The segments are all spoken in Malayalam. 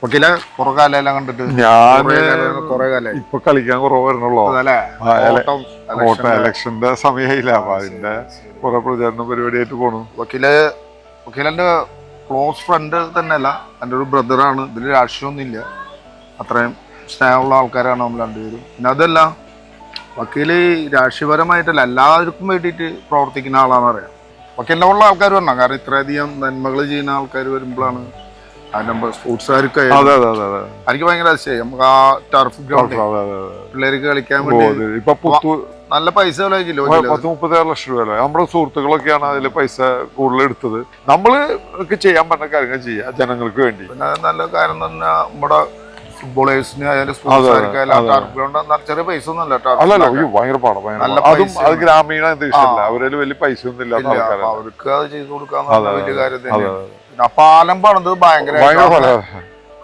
വക്കീലെ കുറെ കാലം കണ്ടിട്ട് ഇപ്പൊ കളിക്കാൻ കുറവ് വരണല്ലോ. ഇലക്ഷന്റെ സമയമില്ല, അപ്പൊ അതിന്റെ കുറെ പ്രചാരണ പരിപാടിയായിട്ട് പോണു. വക്കീലെന്റെ ക്ലോസ് ഫ്രണ്ട് തന്നെയല്ല, എൻ്റെ ഒരു ബ്രദറാണ്. ഇതിൽ രാഷ്ട്രീയമൊന്നും ഇല്ല, അത്രയും സ്നേഹമുള്ള ആൾക്കാരാണ് നമ്മൾ രണ്ടുപേരും. പിന്നെ അതല്ല, വക്കീല് രാഷ്ട്രീയപരമായിട്ടല്ല എല്ലാവർക്കും വേണ്ടിയിട്ട് പ്രവർത്തിക്കുന്ന ആളാണെന്ന് അറിയാം. വക്കീലിനെ ഉള്ള ആൾക്കാർ വരണം, കാരണം ഇത്രയധികം നന്മകൾ ചെയ്യുന്ന ആൾക്കാർ വരുമ്പോഴാണ് സ്പോർട്സുകാർക്ക് എനിക്ക് ഭയങ്കര അതിശയം. നമുക്ക് ആ ടർഫ് ഗ്രൗണ്ട് പിള്ളേർക്ക് കളിക്കാൻ വേണ്ടി നല്ല പൈസ ചെലവാക്കില്ലോ, 30-36 ലക്ഷം രൂപ. നമ്മുടെ സുഹൃത്തുക്കളൊക്കെയാണ് അതിൽ പൈസ കൂടുതൽ എടുത്തത്. നമ്മള് ചെയ്യാൻ പറ്റുന്ന കാര്യങ്ങൾ ചെയ്യാം ജനങ്ങൾക്ക് വേണ്ടി. പിന്നെ നല്ല കാര്യം എന്ന് പറഞ്ഞാൽ നമ്മുടെ ഫുട്ബോളേഴ്സിന് ആയാലും സ്പോർട്സുകാർക്കായാലും ടർഫ് ഗ്രൗണ്ട് ചെറിയ പൈസ ഒന്നും അല്ലല്ലോ, ഭയങ്കര പാടാണ്. അതും അത് ഗ്രാമീണ അന്തരീക്ഷമല്ല, അവരിൽ വലിയ പൈസ ഒന്നും ഇല്ല, അവർക്ക് അത് ചെയ്തു കൊടുക്കാന്ന് വലിയ കാര്യം തന്നെയാണ്. പാലം പണിത് ഭയങ്കര,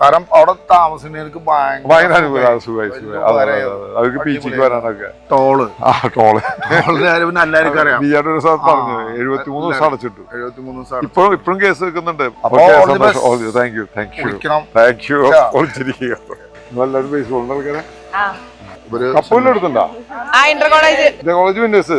കാരണം അവിടെ താമസിക്കുന്നവർക്ക് ഭയങ്കര അവർക്ക് ബീച്ചിലേക്ക് വരാനൊക്കെ ടോള് പിന്നെ എല്ലാവർക്കും അറിയാം. പറഞ്ഞു 73 ദിവസം അടച്ചിട്ടു. 73 ദിവസം ഇപ്പോഴും കേസ് വെക്കുന്നുണ്ട്. നല്ലൊരു ബേസ്ബോളിന്റെ ആൾക്കാരെ കപ്പൂരിൽ എടുത്തുണ്ടോ? College winners.